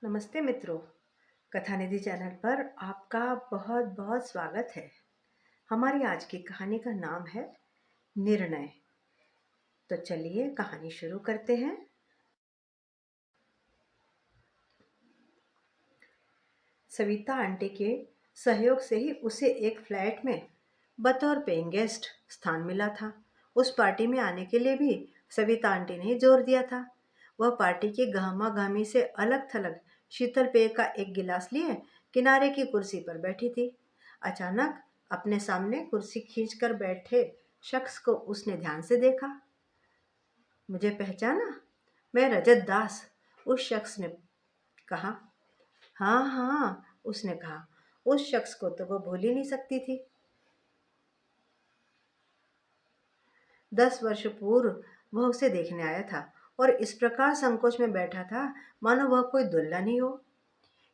नमस्ते मित्रों। कथा निधि चैनल पर आपका बहुत बहुत स्वागत है। हमारी आज की कहानी का नाम है निर्णय। तो चलिए कहानी शुरू करते हैं। सविता आंटी के सहयोग से ही उसे एक फ्लैट में बतौर पेइंग गेस्ट स्थान मिला था। उस पार्टी में आने के लिए भी सविता आंटी ने जोर दिया था। वह पार्टी की गहमा गहमी से अलग थलग शीतल पेय का एक गिलास लिए किनारे की कुर्सी पर बैठी थी। अचानक अपने सामने कुर्सी खींचकर बैठे शख्स को उसने ध्यान से देखा। मुझे पहचाना? मैं रजत दास, उस शख्स ने कहा। हाँ हाँ, उसने कहा। उस शख्स को तो वो भूल ही नहीं सकती थी। 10 वर्ष पूर्व वह उसे देखने आया था और इस प्रकार संकोच में बैठा था मानो वह कोई दुल्हन ही हो।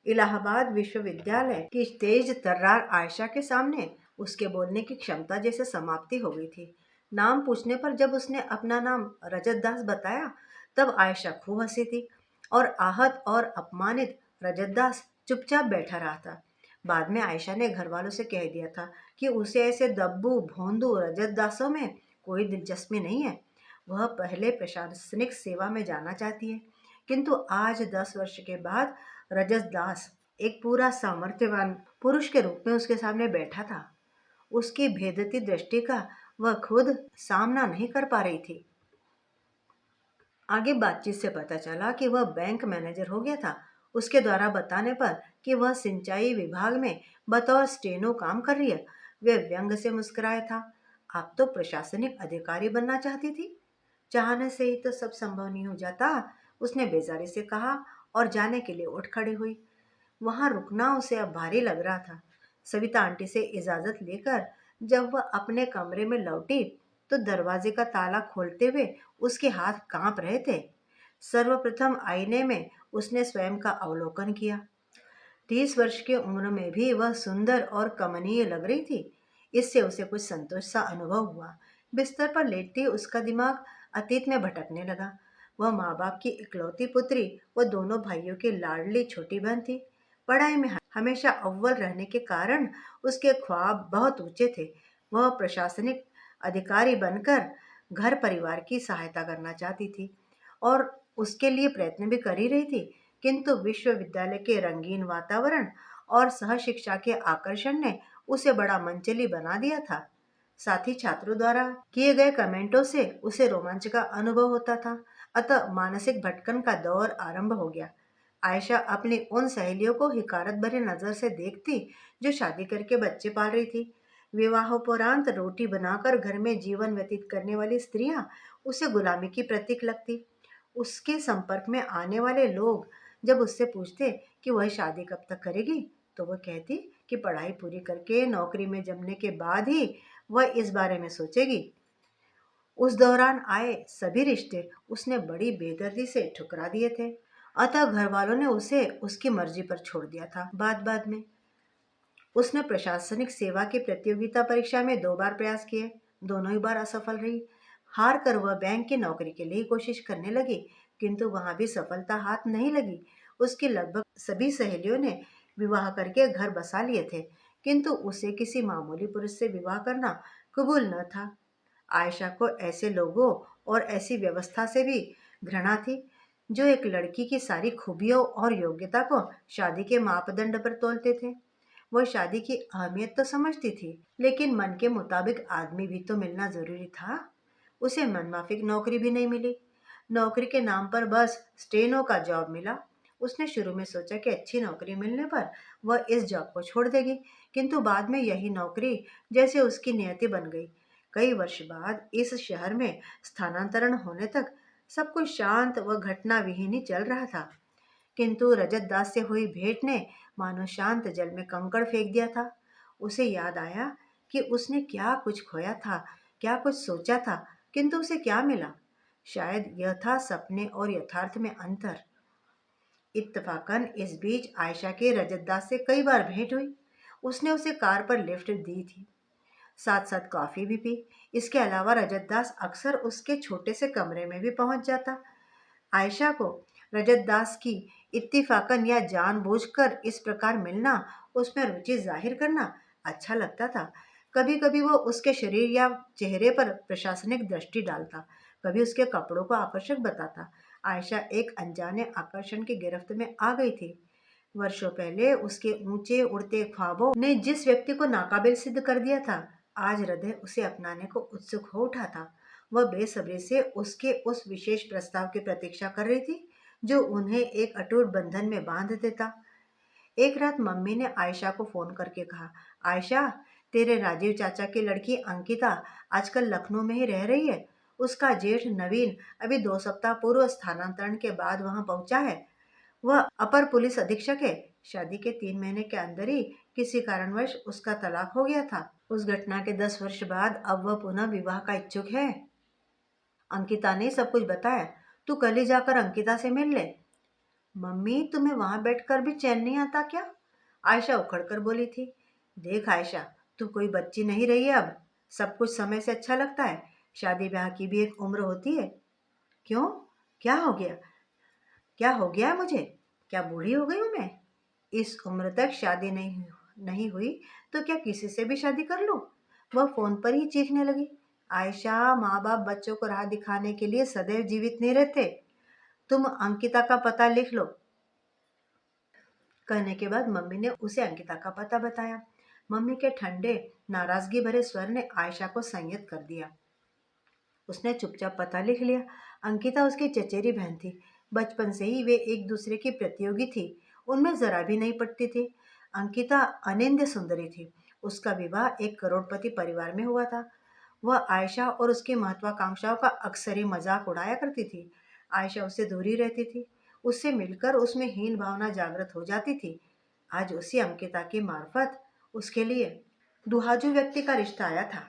इलाहाबाद विश्वविद्यालय की तेज तर्रार आयशा के सामने उसके बोलने की क्षमता जैसे समाप्ति हो गई थी। नाम पूछने पर जब उसने अपना नाम रजत दास बताया तब आयशा खूब हंसी थी और आहत और अपमानित रजत दास चुपचाप बैठा रहा था। बाद में आयशा ने घर वालों से कह दिया था कि उसे ऐसे दब्बू भोंदू रजत दासों में कोई दिलचस्पी नहीं है। वह पहले प्रशासनिक सेवा में जाना चाहती है। किंतु आज 10 वर्ष के बाद रजत दास एक पूरा सामर्थ्यवान पुरुष के रूप में उसके सामने बैठा था। उसकी भेदती दृष्टि का वह खुद सामना नहीं कर पा रही थी। आगे बातचीत से पता चला कि वह बैंक मैनेजर हो गया था। उसके द्वारा बताने पर कि वह सिंचाई विभाग में बतौर स्टेनो काम कर रही है, वे व्यंग से मुस्कुराया था। आप तो प्रशासनिक अधिकारी बनना चाहती थी। चाहने से ही तो सब संभव नहीं हो जाता, उसने बेजारी से कहा और जाने के लिए उठ खड़ी हुई। वहां रुकना उसे अब भारी लग रहा था। सविता आंटी से इजाजत लेकर जब वह अपने कमरे में लौटी तो दरवाजे का ताला खोलते हुए उसके हाथ कांप रहे थे। सर्वप्रथम आईने में उसने स्वयं का अवलोकन किया। 30 वर्ष की उम्र में भी वह सुंदर और कमनीय लग रही थी। इससे उसे कुछ संतोष सा अनुभव हुआ। बिस्तर पर लेटते ही उसका दिमाग अतीत में भटकने लगा। वह माँ बाप की इकलौती पुत्री व दोनों भाइयों की लाडली छोटी बहन थी। पढ़ाई में हमेशा अव्वल रहने के कारण उसके ख्वाब बहुत ऊंचे थे। वह प्रशासनिक अधिकारी बनकर घर परिवार की सहायता करना चाहती थी और उसके लिए प्रयत्न भी कर ही रही थी। किंतु विश्वविद्यालय के रंगीन वातावरण और सहशिक्षा के आकर्षण ने उसे बड़ा मंचली बना दिया था। साथ ही छात्रों द्वारा किए गए कमेंटों से उसे रोमांच का अनुभव होता था। अतः मानसिक भटकन का दौर आरंभ हो गया। आयशा अपनी उन सहेलियों को हिकारत भरी नजर से देखती जो शादी करके बच्चे पाल रही थी। विवाहोपरांत रोटी बनाकर घर में जीवन व्यतीत करने वाली स्त्रियां उसे गुलामी की प्रतीक लगती। उसके संपर्क में आने वाले लोग जब उससे पूछते कि वह शादी कब तक करेगी तो वह कहती कि पढ़ाई पूरी करके नौकरी में जमने के बाद ही वह इस बारे में सोचेगी। उस दौरान आए सभी रिश्ते उसने बड़ी बेदर्दी से ठुकरा दिए थे। अतः घर वालों ने उसे उसकी मर्जी पर छोड़ दिया था। बाद बाद में उसने प्रशासनिक सेवा की प्रतियोगिता परीक्षा में 2 बार प्रयास किए। दोनों ही बार असफल रही। हार कर वह बैंक की नौकरी के लिए कोशिश करने लगी, किंतु वहां भी सफलता हाथ नहीं लगी। उसकी लगभग सभी सहेलियों ने विवाह करके घर बसा लिए थे, किंतु उसे किसी मामूली पुरुष से विवाह करना कबूल न था। आयशा को ऐसे लोगों और ऐसी व्यवस्था से भी घृणा थी जो एक लड़की की सारी खूबियों और योग्यता को शादी के मापदंड पर तोलते थे। वह शादी की अहमियत तो समझती थी, लेकिन मन के मुताबिक आदमी भी तो मिलना जरूरी था। उसे मनमाफिक नौकरी भी नहीं मिली। नौकरी के नाम पर बस स्टेनो का जॉब मिला। उसने शुरू में सोचा कि अच्छी नौकरी मिलने पर वह इस जॉब को छोड़ देगी, किंतु बाद में यही नौकरी जैसे उसकी नियति बन गई। कई वर्ष बाद इस शहर में स्थानांतरण होने तक सब कुछ शांत व घटना विहीन ही चल रहा था। किंतु रजत दास से हुई भेंट ने मानो शांत जल में कंकड़ फेंक दिया था। उसे याद आया कि उसने क्या कुछ खोया था, क्या कुछ सोचा था, किंतु उसे क्या मिला? शायद यह था सपने और यथार्थ में अंतर। इत्तफाकन इस बीच आयशा के रजत दास से कई बार भेंट हुई। उसने उसे कार पर लिफ्ट दी थी, साथ साथ कॉफी भी पी। इसके अलावा रजत दास अक्सर उसके छोटे से कमरे में भी पहुंच जाता। आयशा को रजत दास की इत्तिफाकन या जानबूझकर इस प्रकार मिलना, उसमें रुचि जाहिर करना अच्छा लगता था। कभी कभी वो उसके शरीर या चेहरे पर प्रशासनिक दृष्टि डालता, कभी उसके कपड़ों को आकर्षक बताता। आयशा एक अनजाने आकर्षण की गिरफ्त में आ गई थी। वर्षों पहले उसके ऊंचे उड़ते ख्वाबों ने जिस व्यक्ति को नाकाबिल सिद्ध कर दिया था, आज हृदय उसे अपनाने को उत्सुक हो उठा था। वह बेसब्री से उसके उस विशेष प्रस्ताव की प्रतीक्षा कर रही थी, जो उन्हें एक अटूट बंधन में बांध देता। एक रात मम्मी ने आयशा को फोन करके कहा, आयशा, तेरे राजीव चाचा की लड़की अंकिता आजकल लखनऊ में ही रह रही है। उसका जेठ नवीन अभी 2 सप्ताह पूर्व स्थानांतरण के बाद वहां पहुंचा है। वह अपर पुलिस अधीक्षक है। शादी के 3 महीने के अंदर ही किसी कारणवश उसका तलाक हो गया था। उस घटना के 10 वर्ष बाद अब वह पुनः विवाह का इच्छुक है। अंकिता ने सब कुछ बताया। तू कल ही जाकर अंकिता से मिल ले। मम्मी, तुम्हें वहां बैठकर भी चैन नहीं आता क्या? आयशा उखड़कर बोली थी। देख आयशा, तू कोई बच्ची नहीं रही है अब। सब कुछ समय से अच्छा लगता है। शादी ब्याह की भी एक उम्र होती है। क्यों? क्या हो गया? क्या हो गया है मुझे? क्या बूढ़ी हो गई हूं मैं? इस उम्र तक शादी नहीं नहीं हुई तो क्या किसी से भी शादी कर लूं? वह फोन पर ही चीखने लगी। आयशा, माँ बाप बच्चों को राह दिखाने के लिए सदैव जीवित नहीं रहते। तुम अंकिता का पता लिख लो। कहने के बाद मम्मी ने उसे अंकिता का पता बताया। मम्मी के ठंडे नाराजगी भरे स्वर ने आयशा को संयत कर दिया। उसने चुपचाप पता लिख लिया। अंकिता उसकी चचेरी बहन थी। बचपन से ही वे एक दूसरे की प्रतियोगी थी। उनमें जरा भी नहीं पटती थी। अंकिता अनिंद्य सुंदरी थी। उसका विवाह एक करोड़पति परिवार में हुआ था। वह आयशा और उसकी महत्वाकांक्षाओं का अक्सर ही मजाक उड़ाया करती थी। आयशा उससे दूरी रहती थी। उससे मिलकर उसमें हीन भावना जागृत हो जाती थी। आज उसी अंकिता की मार्फत उसके लिए दुहाजू व्यक्ति का रिश्ता आया था।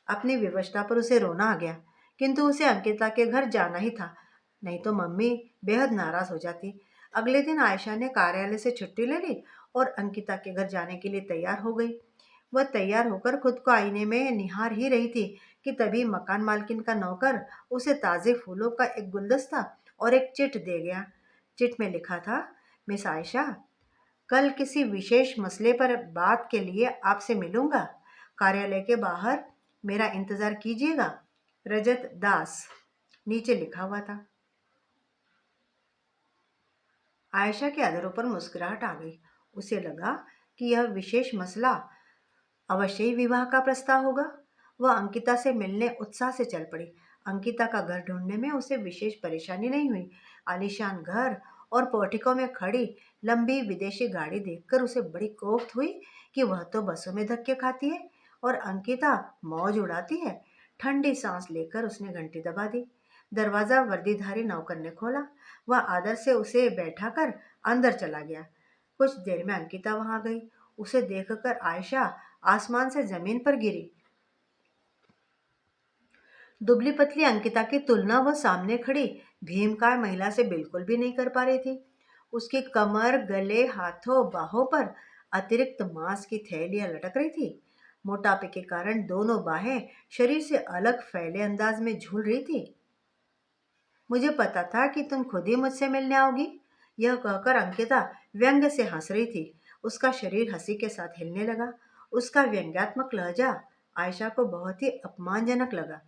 अपनी विवशता पर उसे रोना आ गया, किंतु उसे अंकिता के घर जाना ही था, नहीं तो मम्मी बेहद नाराज हो जाती। अगले दिन आयशा ने कार्यालय से छुट्टी ले ली और अंकिता के घर जाने के लिए तैयार हो गई। वह तैयार होकर खुद को आईने में निहार ही रही थी कि तभी मकान मालकिन का नौकर उसे ताजे फूलों का एक गुलदस्ता और एक चिट दे गया। चिट में लिखा था, मिस आयशा, कल किसी विशेष मसले पर बात के लिए आपसे मिलूंगा। कार्यालय के बाहर मेरा इंतजार कीजिएगा। रजत दास नीचे लिखा हुआ था। आयशा के अधरों पर मुस्कुराहट आ गई। उसे लगा कि यह विशेष मसला अवश्य ही विवाह का प्रस्ताव होगा। वह अंकिता से मिलने उत्साह से चल पड़ी। अंकिता का घर ढूंढने में उसे विशेष परेशानी नहीं हुई। आलीशान घर और पोर्टिको में खड़ी लंबी विदेशी गाड़ी देखकर उसे बड़ी कोफ्त हुई कि वह तो बसों में धक्के खाती है और अंकिता मौज उड़ाती है। ठंडी सांस लेकर उसने घंटी दबा दी। दरवाजा वर्दीधारी नौकर ने खोला। वह आदर से उसे बैठाकर अंदर चला गया। कुछ देर में अंकिता वहां गई। उसे देखकर आयशा आसमान से जमीन पर गिरी। दुबली पतली अंकिता की तुलना वह सामने खड़ी भीमकाय महिला से बिल्कुल भी नहीं कर पा रही थी। उसकी कमर, गले, हाथों, बाहों पर अतिरिक्त मांस की थैलियां लटक रही थी। मोटापे के कारण दोनों बाहें शरीर से अलग फैले अंदाज में झूल रही थी। मुझे पता था कि तुम खुद ही मुझसे मिलने आओगी। यह कहकर अंकिता व्यंग्य से हंस रही थी। उसका शरीर हंसी के साथ हिलने लगा। उसका व्यंग्यात्मक लहजा आयशा को बहुत ही अपमानजनक लगा।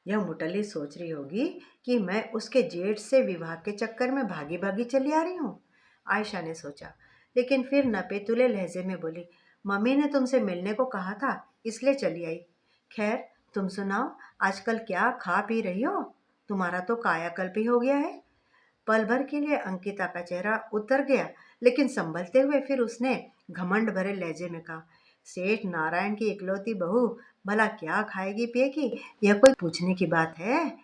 यह मुटली सोच रही होगी कि मैं उसके जेठ से विवाह के चक्कर में भागी भागी चली आ रही हूँ। आयशा ने सोचा, लेकिन फिर नपे-तुले लहजे में बोली, मम्मी ने तुमसे मिलने को कहा था, इसलिए चली आई। खैर, तुम सुनाओ, आजकल क्या खा पी रही हो? तुम्हारा तो कायाकल्प ही हो गया है। पल भर के लिए अंकिता का चेहरा उतर गया, लेकिन संभलते हुए फिर उसने घमंड भरे लहजे में कहा, सेठ नारायण की इकलौती बहू भला क्या खाएगी पिएगी, यह कोई पूछने की बात है?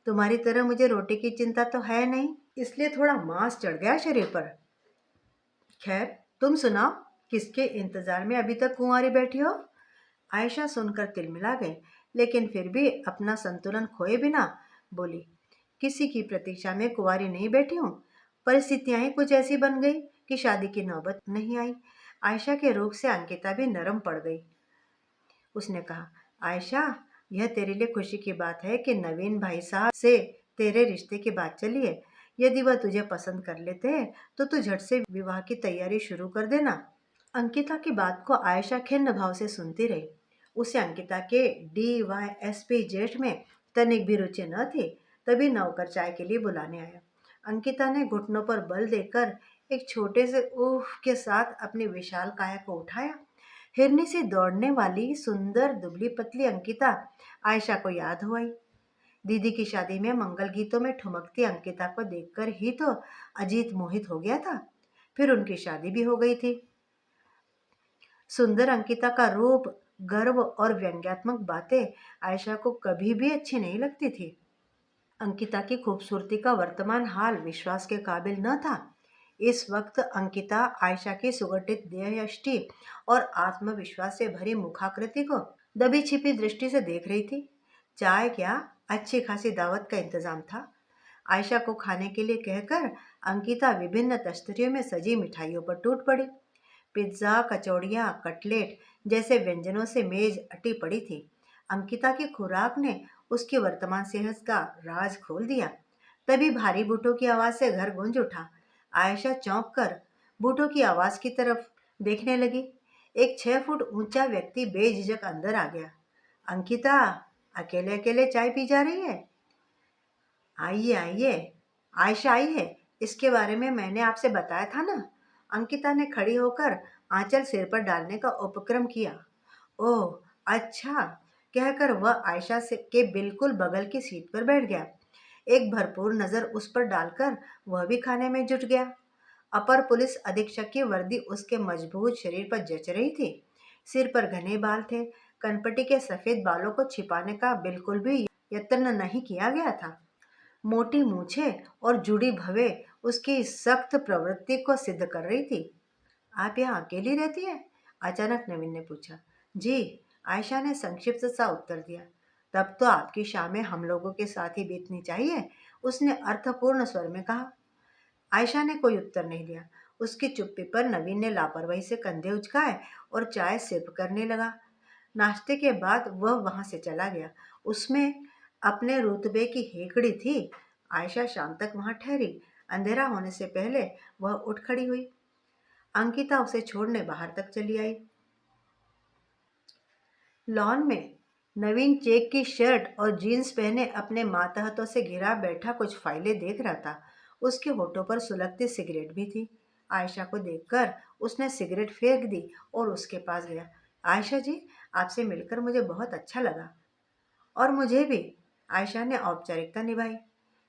तुम्हारी तरह मुझे रोटी की चिंता तो है नहीं, इसलिए थोड़ा मांस चढ़ गया शरीर पर। खैर, तुम सुनाओ, किसके इंतजार में अभी तक कुंवारी बैठी हो? आयशा सुनकर तिलमिला गई, लेकिन फिर भी अपना संतुलन खोए बिना बोली, किसी की प्रतीक्षा में कुंवारी नहीं बैठी हूँ। परिस्थितियां ही कुछ ऐसी बन गई कि शादी की नौबत नहीं आई। आयशा के रूप से अंकिता भी नरम पड़ गई। उसने कहा, आयशा, यह तेरे लिए खुशी की बात है कि नवीन भाई साहब से तेरे रिश्ते की बात चली है। यदि वह तुझे पसंद कर लेते हैं तो तू झट से विवाह की तैयारी शुरू कर देना। अंकिता की बात को आयशा खिन्न भाव से सुनती रही। उसे अंकिता के DYSP जेठ में तनिक भी रुचि न थी। तभी नौकर चाय के लिए बुलाने आया। अंकिता ने घुटनों पर बल देकर एक छोटे से उफ के साथ अपनी विशाल काया को उठाया। हिरनी से दौड़ने वाली सुंदर दुबली पतली अंकिता आयशा को याद हो आई। दीदी की शादी में मंगल गीतों में ठुमकती अंकिता को देखकर ही तो अजीत मोहित हो गया था। फिर उनकी शादी भी हो गई थी। सुंदर अंकिता का रूप, गर्व और व्यंग्यात्मक बातें आयशा को कभी भी अच्छी नहीं लगती थी। अंकिता की खूबसूरती का वर्तमान हाल विश्वास के काबिल न था। इस वक्त अंकिता आयशा की सुगठित देहयष्टि और आत्मविश्वास से भरी मुखाकृति को दबी छिपी दृष्टि से देख रही थी। चाय क्या, अच्छी खासी दावत का इंतजाम था। आयशा को खाने के लिए कहकर अंकिता विभिन्न तस्तरियों में सजी मिठाइयों पर टूट पड़ी। पिज्जा, कचौड़ियाँ, कटलेट जैसे व्यंजनों से मेज अटी पड़ी थी। अंकिता की खुराक ने उसकी वर्तमान सेहत का राज खोल दिया। तभी भारी बूटों की आवाज से घर गूंज उठा। आयशा चौंक कर बूटों की आवाज की तरफ देखने लगी। एक 6 फुट ऊंचा व्यक्ति बेझिझक अंदर आ गया। अंकिता, अकेले अकेले चाय पी जा रही है? आइए आइए, आयशा आई है। इसके बारे में मैंने आपसे बताया था ना। अंकिता ने खड़ी होकर आंचल सिर पर डालने का उपक्रम किया। ओह अच्छा, कहकर वह आयशा से के बिल्कुल बगल की सीट पर बैठ गया। एक भरपूर नजर उस पर डालकर वह भी खाने में जुट गया। अपर पुलिस अधीक्षक की वर्दी उसके मजबूत शरीर पर जच रही थी। सिर पर घने बाल थे। कनपटी के सफेद बालों को छिपाने का बिल्कुल भी यत्न नहीं किया गया था। मोटी मूछें और जुड़ी भवें उसकी सख्त प्रवृत्ति को सिद्ध कर रही थी। आप यहाँ अकेली रहती है? अचानक नवीन ने पूछा। जी, आयशा ने संक्षिप्त सा उत्तर दिया। तब तो आपकी शामें हम लोगों के साथ ही बीतनी चाहिए, उसने अर्थपूर्ण स्वर में कहा। आयशा ने कोई उत्तर नहीं दिया। उसकी चुप्पी पर नवीन ने लापरवाही से कंधे उचकाए और चाय सिप करने लगा। नाश्ते के बाद वह वहां से चला गया। उसमें अपने रुतबे की हेकड़ी थी। आयशा शाम तक वहां ठहरी। अंधेरा होने से पहले वह उठ खड़ी हुई। अंकिता उसे छोड़ने बाहर तक चली आई। लॉन में नवीन चेक की शर्ट और जीन्स पहने अपने मातहतों से घिरा बैठा कुछ फाइलें देख रहा था। उसके होठों पर सुलगती सिगरेट भी थी। आयशा को देखकर उसने सिगरेट फेंक दी और उसके पास गया। आयशा जी, आपसे मिलकर मुझे बहुत अच्छा लगा। और मुझे भी, आयशा ने औपचारिकता निभाई।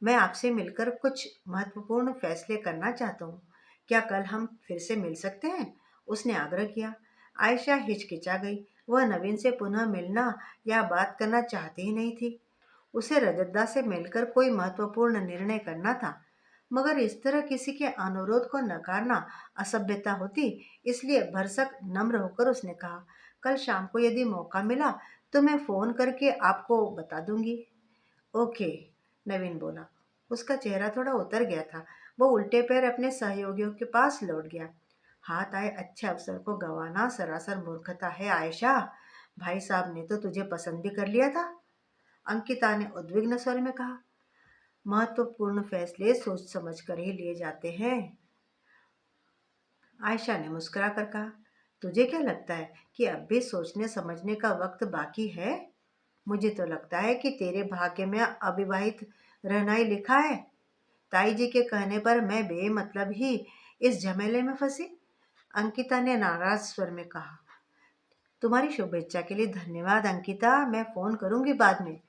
मैं आपसे मिलकर कुछ महत्वपूर्ण फैसले करना चाहता हूँ। क्या कल हम फिर से मिल सकते हैं? उसने आग्रह किया। आयशा हिचकिचा गई। वह नवीन से पुनः मिलना या बात करना चाहती ही नहीं थी। उसे रजतदा से मिलकर कोई महत्वपूर्ण निर्णय करना था। मगर इस तरह किसी के अनुरोध को नकारना असभ्यता होती। इसलिए भरसक नम्र होकर उसने कहा, कल शाम को यदि मौका मिला तो मैं फोन करके आपको बता दूंगी। ओके, नवीन बोला। उसका चेहरा थोड़ा उतर गया था। वो उल्टे पैर अपने सहयोगियों के पास लौट गया। हाथ आए अच्छे अवसर को गंवाना सरासर मूर्खता है आयशा। भाई साहब ने तो तुझे पसंद भी कर लिया था, अंकिता ने उद्विग्न स्वर में कहा। महत्वपूर्ण फैसले सोच समझ कर ही लिए जाते हैं, आयशा ने मुस्कुरा कर कहा। तुझे क्या लगता है कि अब भी सोचने समझने का वक्त बाकी है? मुझे तो लगता है कि तेरे भाग्य में अविवाहित रहना ही लिखा है। ताई जी के कहने पर मैं बेमतलब ही इस झमेले में फंसी, अंकिता ने नाराज स्वर में कहा। तुम्हारी शुभेच्छा के लिए धन्यवाद अंकिता, मैं फोन करूंगी बाद में।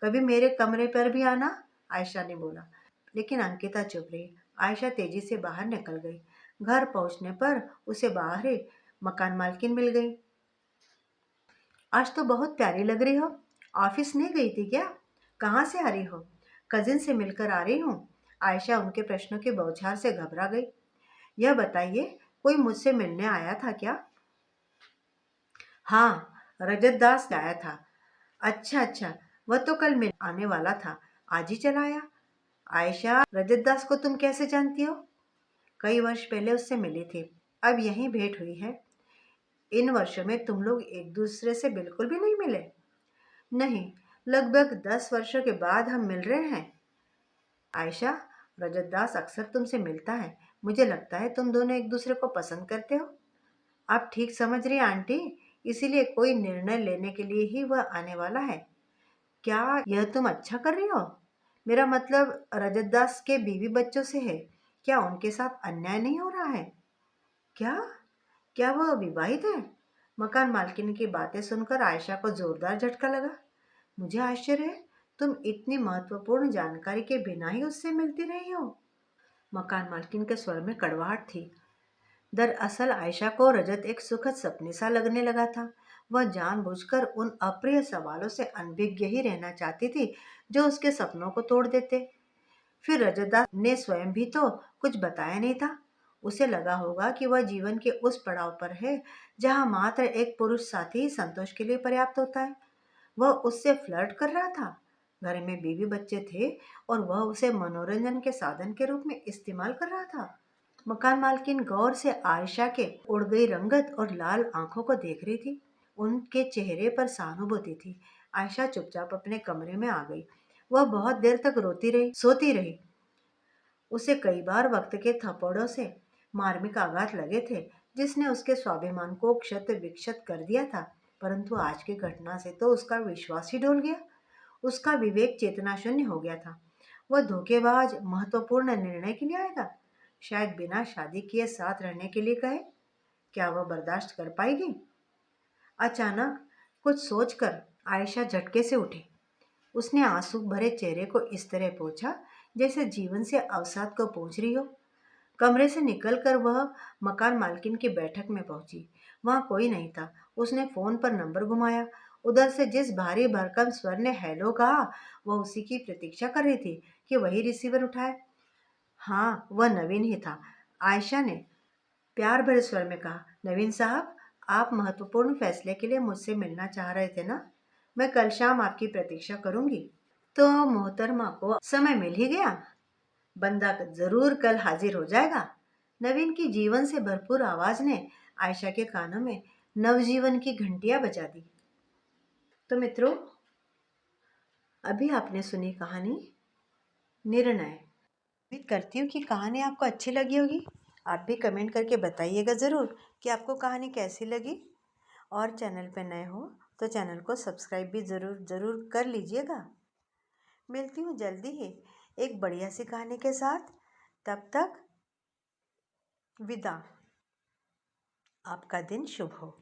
कभी मेरे कमरे पर भी आना, आयशा ने बोला। लेकिन अंकिता चुप रही। आयशा तेजी से बाहर निकल गई। घर पहुंचने पर उसे बाहर ही मकान मालकिन मिल गई। आज तो बहुत प्यारी लग रही हो। ऑफिस नहीं गई थी क्या? कहाँ से आ रही हो? कजिन से मिलकर आ रही हूँ। आयशा उनके प्रश्नों की बौछार से घबरा गई। यह बताइए, कोई मुझसे मिलने आया था क्या? हाँ, रजत दास आया था। अच्छा अच्छा, वह तो कल मिल आने वाला था, आज ही चला आया। आयशा, रजत दास को तुम कैसे जानती हो? कई वर्ष पहले उससे मिली थी, अब यहीं भेंट हुई है। इन वर्षों में तुम लोग एक दूसरे से बिल्कुल भी नहीं मिले? नहीं, लगभग 10 वर्षों के बाद हम मिल रहे हैं। आयशा, रजत दास अक्सर तुमसे मिलता है। मुझे लगता है तुम दोनों एक दूसरे को पसंद करते हो। आप ठीक समझ रही आंटी, इसीलिए कोई निर्णय लेने के लिए ही वह आने वाला है। क्या यह तुम अच्छा कर रही हो? मेरा मतलब रजत दास के बीवी बच्चों से है। क्या उनके साथ अन्याय नहीं हो रहा है? क्या? क्या वह विवाहित है? मकान मालकिन की बातें सुनकर आयशा को जोरदार झटका लगा। मुझे आश्चर्य है, तुम इतनी महत्वपूर्ण जानकारी के बिना ही उससे मिलती रही हो। मकान मालकिन के स्वर में कड़वाहट थी। दरअसल आयशा को रजत एक सुखद सपने सा लगने लगा था। वह जानबूझकर उन अप्रिय सवालों से अनभिज्ञ ही रहना चाहती थी जो उसके सपनों को तोड़ देते। फिर रजतदास ने स्वयं भी तो कुछ बताया नहीं था। उसे लगा होगा कि वह जीवन के उस पड़ाव पर है जहां मात्र एक पुरुष साथी ही संतोष के लिए पर्याप्त होता है। वह उससे फ्लर्ट कर रहा था। घर में बीवी बच्चे थे और वह उसे मनोरंजन के साधन के रूप में इस्तेमाल कर रहा था। मकान मालकिन गौर से आयशा के उड़ गई रंगत और लाल आंखों को देख रही थी। उनके चेहरे पर सहानुभूति थी। आयशा चुपचाप अपने कमरे में आ गई। वह बहुत देर तक रोती रही, सोती रही। उसे कई बार वक्त के थप्पड़ों से मार्मिक आघात लगे थे, जिसने उसके स्वाभिमान को क्षत विक्षत कर दिया था। परंतु आज की घटना से तो उसका विश्वास ही डोल गया। उसका विवेक चेतना शून्य हो गया था। वह धोखेबाज महत्वपूर्ण निर्णय के लिए आएगा, शायद बिना शादी किए साथ रहने के लिए कहे। क्या वह बर्दाश्त कर पाएगी? अचानक कुछ सोचकर आयशा झटके से उठी। उसने आंसू भरे चेहरे को इस तरह पोंछा जैसे जीवन से अवसाद को पोंछ रही हो। कमरे से निकलकर वह मकान मालकिन की बैठक में पहुंची। वहां कोई नहीं था। उसने फोन पर नंबर घुमाया। उधर से जिस भारी भरकम स्वर ने हेलो कहा, वह उसी की प्रतीक्षा कर रही थी कि वही रिसीवर उठाए। हाँ, वह नवीन ही था। आयशा ने प्यार भरे स्वर में कहा, नवीन साहब, आप महत्वपूर्ण फैसले के लिए मुझसे मिलना चाह रहे थे ना? मैं कल शाम आपकी प्रतीक्षा करूंगी। तो मोहतरमा को समय मिल ही गया। बंदा जरूर कल हाजिर हो जाएगा। नवीन की जीवन से भरपूर आवाज ने आयशा के कानों में नवजीवन की घंटियां बजा दी। तो मित्रों, अभी आपने सुनी कहानी निर्णय। उम्मीद करती हूँ कि कहानी आपको अच्छी लगी होगी। आप भी कमेंट करके बताइएगा ज़रूर कि आपको कहानी कैसी लगी। और चैनल पे नए हो तो चैनल को सब्सक्राइब भी ज़रूर ज़रूर कर लीजिएगा। मिलती हूँ जल्दी ही एक बढ़िया सी कहानी के साथ। तब तक विदा। आपका दिन शुभ हो।